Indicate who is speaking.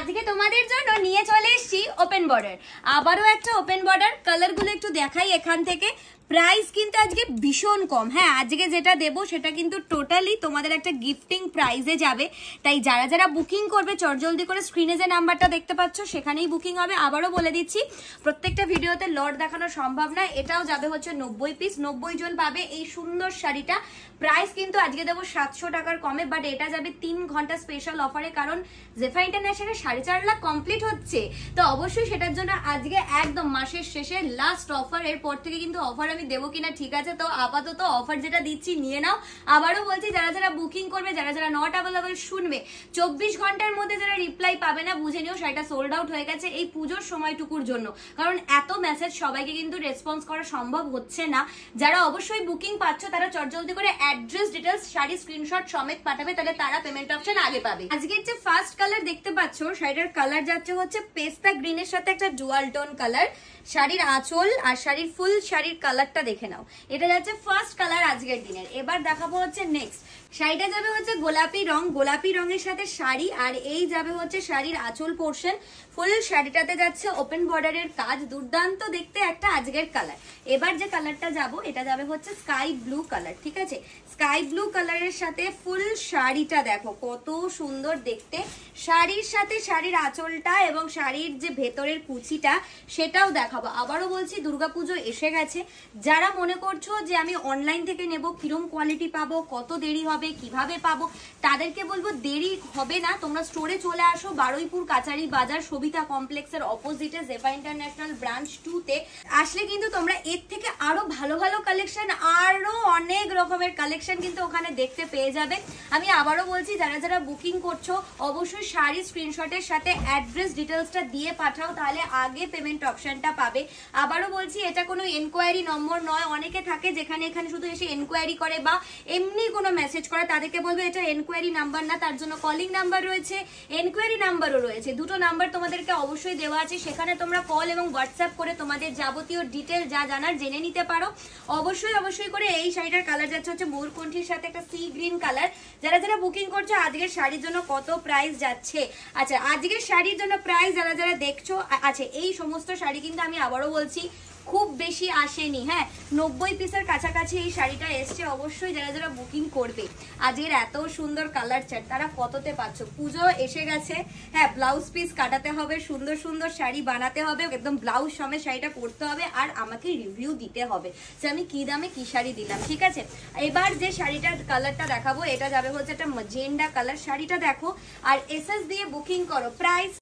Speaker 1: আজকে তোমাদের জন্য নিয়ে চলে এসেছি ওপেন বর্ডার, আবারও একটা ওপেন বর্ডার। কালারগুলো একটু দেখাই এখান থেকে। প্রাইস কিন্তু আজকে ভীষণ কম। হ্যাঁ, আজকে যেটা দেবো সেটা কিন্তু টোটালি তোমাদের একটা গিফটিং প্রাইজে যাবে। তাই যারা যারা বুকিং করবে চটজলদি করে স্ক্রিনে যে নাম্বারটা দেখতে পাচ্ছ সেখানেই বুকিং হবে। আবারও বলে দিচ্ছি, প্রত্যেকটা ভিডিওতে লট দেখানো সম্ভব নয়। এটাও যাবে হচ্ছে 90 পিস, 90 জন পাবে এই সুন্দর শাড়িটা। প্রাইস কিন্তু আজকে দেবো 700 টাকার কমে, বাট এটা যাবে 3 ঘন্টা স্পেশাল অফারে, কারণ জেফা ইন্টারন্যাশনাল 4.5 লাখ কমপ্লিট হচ্ছে। তো অবশ্যই সেটার জন্য আজকে একদম মাসের শেষে লাস্ট অফার। এরপর থেকে কিন্তু অফার আমি দেবো কিনা ঠিক আছে, তো আপাতত অফার যেটা দিচ্ছি নিয়ে নাও। আবারও বলছি, যারা যারা বুকিং করবে, যারা যারা নট অ্যাভেলেবল শুনবে, 24 ঘন্টার মধ্যে যারা রিপ্লাই পাবে না বুঝে নিও শাড়িটা সোল্ড আউট হয়ে গেছে এই পুজোর সময়টুকুর জন্য, কারণ এত মেসেজ সবাইকে কিন্তু রেসপন্স করা সম্ভব হচ্ছে না। যারা অবশ্যই বুকিং পাচ্ছ তারা চটজলদি করে অ্যাড্রেস ডিটেলস শাড়ি স্ক্রিনশট সমেত পাঠাবে, তাহলে তারা পেমেন্ট অপশন আগে পাবে। আজকের যে ফার্স্ট কালার দেখতে পাচ্ছ, শাড়িটার কালার যাচ্ছে হচ্ছে পেস্তা গ্রিনের সাথে একটা ডুয়াল টোন কালার। শাড়ির আঁচল আর শাড়ির ফুল শাড়ির কালারটা দেখে নাও। এটা যাচ্ছে ফার্স্ট কালার আজকের দিনের। এবার দেখাবো হচ্ছে নেক্সট শাড়িটা যাবে হচ্ছে গোলাপি রং, গোলাপি রঙের সাথে শাড়ি, আর এই যাবে হচ্ছে শাড়ির আঁচল পোর্শন। ফুল শাড়িটাতে যাচ্ছে ওপেন বর্ডারের কাজ, দুর্দান্ত দেখতে একটা আজকের কালার। এবার যে কালারটা যাবো এটা যাবে হচ্ছে স্কাই ব্লু কালার, ঠিক আছে। স্কাই ব্লু কালারের সাথে ফুল শাড়িটা দেখো কত সুন্দর দেখতে। শাড়ির সাথে শাড়ির আঁচলটা এবং শাড়ির যে ভেতরের কুচিটা সেটাও দেখাবো। আবারও বলছি, দুর্গাপুজো এসে গেছে। যারা মনে করছো যে আমি অনলাইন থেকে নেব, কিরম কোয়ালিটি পাবো, কত দেরি হবে, কিভাবে পাবো, তাদেরকে বলবো দেরি হবে না, তোমরা স্টোরে চলে আসো। বারুইপুর কাচারি বাজার সবিতা কমপ্লেক্সের অপোজিটে জেফা ইন্টারন্যাশনাল ব্রাঞ্চ 2 তে আসলে কিন্তু তোমরা এর থেকে আরো ভালো ভালো কালেকশন, আরো অনেক রকমের কালেকশন কিন্তু ওখানে দেখতে পেয়ে যাবে। আমি আবারও বলছি, যারা যারা বুকিং করছো অবশ্যই শাড়ি স্ক্রিনশটের সাথে অ্যাড্রেস ডিটেলসটা দিয়ে পাঠাও, তাহলে আগে পেমেন্ট অপশনটা পাবে। আবারও বলছি, এটা কোনো এনকোয়ারি নম্বর নয়। অনেকে থাকে যেখানে এখানে শুধু এসে এনকোয়ারি করে বা এমনি কোনো মেসেজ করে, তাদেরকে বলবে এটা এনকোয়ারি নাম্বার না, তার জন্য কলিং নাম্বার রয়েছে, এনকোয়ারি নাম্বারও রয়েছে। দুটো নাম্বার তোমাদেরকে অবশ্যই দেওয়া আছে, সেখানে তোমরা কল এবং হোয়াটসঅ্যাপ করে তোমাদের যাবতীয় ডিটেল যা জানার জেনে নিতে পারো। অবশ্যই করে এই শাড়িটার কালার যাচ্ছে হচ্ছে ময়ূরকণ্ঠীর সাথে একটা সি গ্রিন কালার। যারা যারা বুকিং করছো আজকের শাড়ির জন্য কত প্রাইস যাচ্ছে, আচ্ছা আজকের শাড়ির জন্য প্রাইস যারা যারা দেখছো, আচ্ছা এই সমস্ত শাড়ি কিন্তু আমি আবারও বলছি খুব বেশি আসেনি। হ্যাঁ, 90 পিসের কাছাকাছি এই শাড়িটা এসছে। অবশ্যই যারা যারা বুকিং করবে আজকের এত সুন্দর কালার চার্ট তারা কততে পাচ্ছ। পুজো এসে গেছে, হ্যাঁ ব্লাউজ পিস কাটাতে হবে, সুন্দর সুন্দর শাড়ি বানাতে হবে, একদম ব্লাউজ সমেত শাড়িটা পরতে হবে, আর আমাকে রিভিউ দিতে হবে যে আমি কি দামে কি শাড়ি দিলাম, ঠিক আছে। এবার যে শাড়িটার কালারটা দেখাবো এটা যাবে হচ্ছে একটা ম্যাজেন্ডা কালার। শাড়িটা দেখো আর এসএস দিয়ে বুকিং করো। প্রাইস